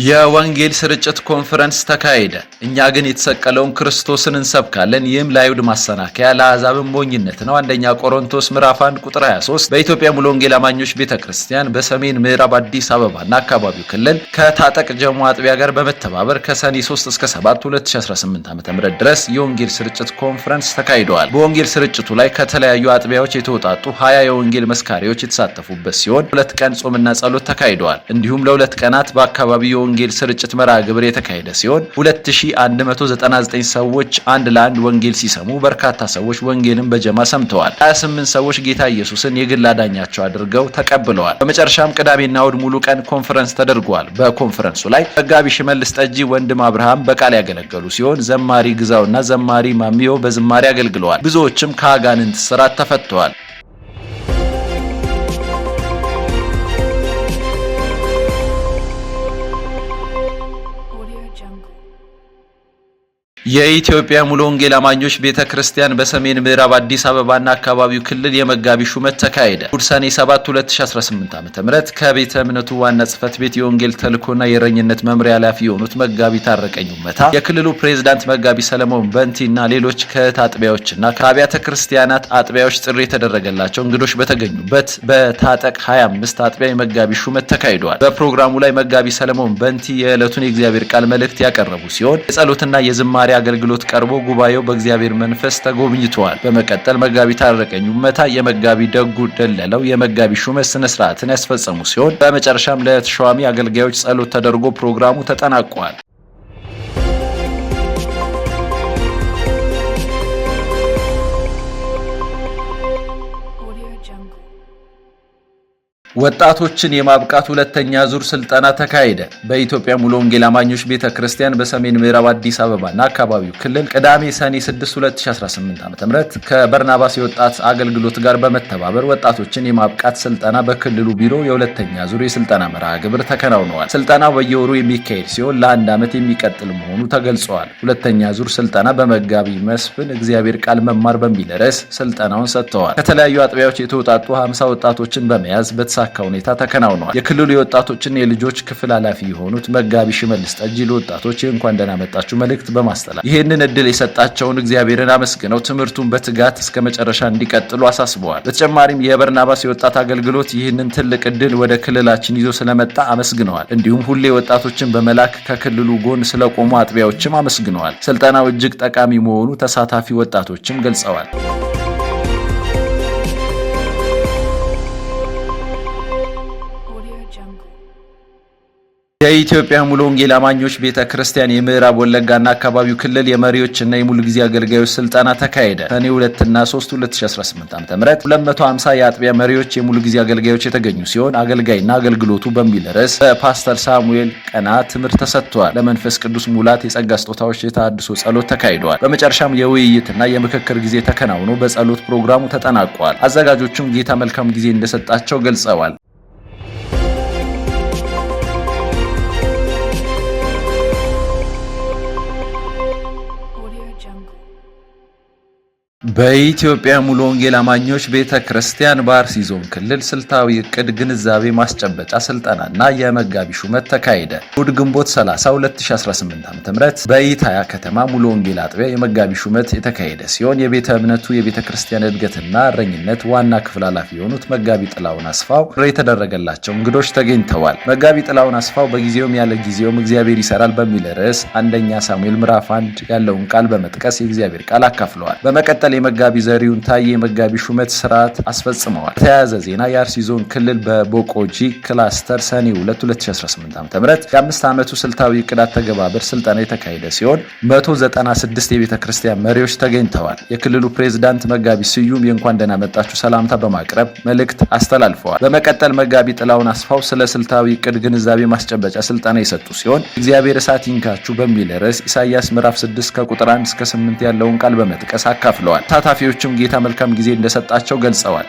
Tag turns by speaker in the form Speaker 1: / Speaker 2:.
Speaker 1: የወንጌል ስርጭት ኮንፈረንስ ተካሄደ። እኛ ግን የተሰቀለውን ክርስቶስን እንሰብካለን፣ ይህም ለአይሁድ ማሰናከያ ለአሕዛብም ሞኝነት ነው። አንደኛ ቆሮንቶስ ምዕራፍ 1 ቁጥር 23። በኢትዮጵያ ሙሉ ወንጌል አማኞች ቤተክርስቲያን በሰሜን ምዕራብ አዲስ አበባና አካባቢው ክልል ከታጠቅ ጀሞ አጥቢያ ጋር በመተባበር ከሰኔ 3 እስከ 7 2018 ዓ.ም ድረስ የወንጌል ስርጭት ኮንፈረንስ ተካሂደዋል። በወንጌል ስርጭቱ ላይ ከተለያዩ አጥቢያዎች የተውጣጡ 20 የወንጌል መስካሪዎች የተሳተፉበት ሲሆን 2 ቀን ጾምና ጸሎት ተካሂደዋል። እንዲሁም ለ2 ቀናት በአካባቢው ወንጌል ስርጭት መርሃ ግብር የተካሄደ ሲሆን 2199 ሰዎች አንድ ለአንድ ወንጌል ሲሰሙ በርካታ ሰዎች ወንጌልን በጀማ ሰምተዋል። 28 ሰዎች ጌታ ኢየሱስን የግል አዳኛቸው አድርገው ተቀብለዋል። በመጨረሻም ቅዳሜና እሁድ ሙሉ ቀን ኮንፈረንስ ተደርጓል። በኮንፈረንሱ ላይ መጋቢ ሽመልስ ጠጂ፣ ወንድም አብርሃም በቃል ያገለገሉ ሲሆን ዘማሪ ግዛውና ዘማሪ ማሚዮ በዝማሬ አገልግለዋል። ብዙዎችም ከአጋንንት እስራት ተፈተዋል። የኢትዮጵያ ሙሉ ወንጌል አማኞች ቤተክርስቲያን በሰሜን ምዕራብ አዲስ አበባና አካባቢው ክልል የመጋቢ ሹመት ተካሄደ። ሰኔ 7 2018 ዓ.ም ከቤተ እምነቱ ዋና ጽሕፈት ቤት የወንጌል ተልእኮና የእረኝነት መምሪያ ኃላፊ የሆኑት መጋቢ ታረቀኝ ኡመታ፣ የክልሉ ፕሬዝዳንት መጋቢ ሰለሞን በንቲና ሌሎች ከአጥቢያዎችና ከአብያተ ክርስቲያናት አጥቢያዎች ጥሪ የተደረገላቸው እንግዶች በተገኙበት በታጠቅ 25 አጥቢያ የመጋቢ ሹመት ተካሂዷል። በፕሮግራሙ ላይ መጋቢ ሰለሞን በንቲ የዕለቱን የእግዚአብሔር ቃል መልእክት ያቀረቡ ሲሆን የጸሎትና የዝማሬ አገልግሎት ቀርቦ ጉባኤው በእግዚአብሔር መንፈስ ተጎብኝቷል። በመቀጠል መጋቢ ታረቀኝ ኡመታ የመጋቢ ደጉ ደለለው የመጋቢ ሹመት ስነ ስርዓትን ያስፈጸሙ ሲሆን በመጨረሻም ለተሿሚ አገልጋዮች ጸሎት ተደርጎ ፕሮግራሙ ተጠናቋል። ወጣቶችን የማብቃት ሁለተኛ ዙር ስልጠና ተካሄደ። በኢትዮጵያ ሙሉ ወንጌል አማኞች ቤተክርስቲያን በሰሜን ምዕራብ አዲስ አበባና አካባቢው ክልል ቅዳሜ ሰኔ 6 2018 ዓ.ም ከበርናባስ የወጣት አገልግሎት ጋር በመተባበር ወጣቶችን የማብቃት ስልጠና በክልሉ ቢሮ የሁለተኛ ዙር የስልጠና መርሃ ግብር ተከናውነዋል። ስልጠናው በየወሩ የሚካሄድ ሲሆን ለአንድ ዓመት የሚቀጥል መሆኑ ተገልጿል። ሁለተኛ ዙር ስልጠና በመጋቢ መስፍን እግዚአብሔር ቃል መማር በሚል ርዕስ ስልጠናውን ሰጥተዋል። ከተለያዩ አጥቢያዎች የተውጣጡ 50 ወጣቶችን በመያዝ በተሳካ ሁኔታ ተከናውነዋል። የክልሉ የወጣቶችና የልጆች ክፍል ኃላፊ የሆኑት መጋቢ ሽመልስ ጠጂ ለወጣቶች እንኳን ደህና መጣችሁ መልእክት በማስተላለፍ ይህንን እድል የሰጣቸውን እግዚአብሔርን አመስግነው ትምህርቱን በትጋት እስከ መጨረሻ እንዲቀጥሉ አሳስበዋል። በተጨማሪም የበርናባስ የወጣት አገልግሎት ይህንን ትልቅ እድል ወደ ክልላችን ይዞ ስለመጣ አመስግነዋል። እንዲሁም ሁሌ ወጣቶችን በመላክ ከክልሉ ጎን ስለቆሙ አጥቢያዎችም አመስግነዋል። ስልጠናው እጅግ ጠቃሚ መሆኑ ተሳታፊ ወጣቶችም ገልጸዋል። የኢትዮጵያ ሙሉ ወንጌል አማኞች ቤተክርስቲያን የምዕራብ ወለጋና አካባቢው ክልል የመሪዎችና የሙሉ ጊዜ አገልጋዮች ስልጠና ተካሄደ። ሰኔ 2 እና 3 2018 ዓ.ም 250 የአጥቢያ መሪዎች የሙሉ ጊዜ አገልጋዮች የተገኙ ሲሆን አገልጋይና አገልግሎቱ በሚል ርዕስ በፓስተር ሳሙኤል ቀና ትምህርት ተሰጥቷል። ለመንፈስ ቅዱስ ሙላት የጸጋ ስጦታዎች የተሃድሶ ጸሎት ተካሂደዋል። በመጨረሻም የውይይትና የምክክር ጊዜ ተከናውኖ በጸሎት ፕሮግራሙ ተጠናቋል። አዘጋጆቹም ጌታ መልካም ጊዜ እንደሰጣቸው ገልጸዋል። በኢትዮጵያ ሙሉ ወንጌል አማኞች ቤተክርስቲያን በአርሲ ዞን ክልል ስልታዊ እቅድ ግንዛቤ ማስጨበጫ ስልጠናና የመጋቢ ሹመት ተካሄደ። እሁድ ግንቦት 30 2018 ዓ.ም በኢታያ ከተማ ሙሉ ወንጌል አጥቢያ የመጋቢ ሹመት የተካሄደ ሲሆን የቤተ እምነቱ የቤተክርስቲያን እድገትና እረኝነት ዋና ክፍል ኃላፊ የሆኑት መጋቢ ጥላውን አስፋው የተደረገላቸው እንግዶች ተገኝተዋል። መጋቢ ጥላውን አስፋው በጊዜውም ያለ ጊዜውም እግዚአብሔር ይሰራል በሚል ርዕስ አንደኛ ሳሙኤል ምዕራፍ 1 ያለውን ቃል በመጥቀስ የእግዚአብሔር ቃል አካፍለዋል። በመቀጠል የመጋቢ ዘሪሁን ታዬ የመጋቢ ሹመት ስርዓት አስፈጽመዋል። በተያያዘ ዜና የአርሲ ዞን ክልል በቦቆጂ ክላስተር ሰኔ 2 2018 ዓ.ም የ5 ዓመቱ ስልታዊ እቅድ አተገባበር ስልጠና የተካሄደ ሲሆን 196 የቤተ ክርስቲያን መሪዎች ተገኝተዋል። የክልሉ ፕሬዝዳንት መጋቢ ስዩም የእንኳን ደህና መጣችሁ ሰላምታ በማቅረብ መልእክት አስተላልፈዋል። በመቀጠል መጋቢ ጥላውን አስፋው ስለ ስልታዊ እቅድ ግንዛቤ ማስጨበጫ ስልጠና የሰጡ ሲሆን እግዚአብሔር እሳት ይንካችሁ በሚል ርዕስ ኢሳይያስ ምዕራፍ 6 ከቁጥር 1 እስከ 8 ያለውን ቃል በመጥቀስ አካፍለዋል። ተሳታፊዎችም ጌታ መልካም ጊዜ እንደሰጣቸው ገልጸዋል።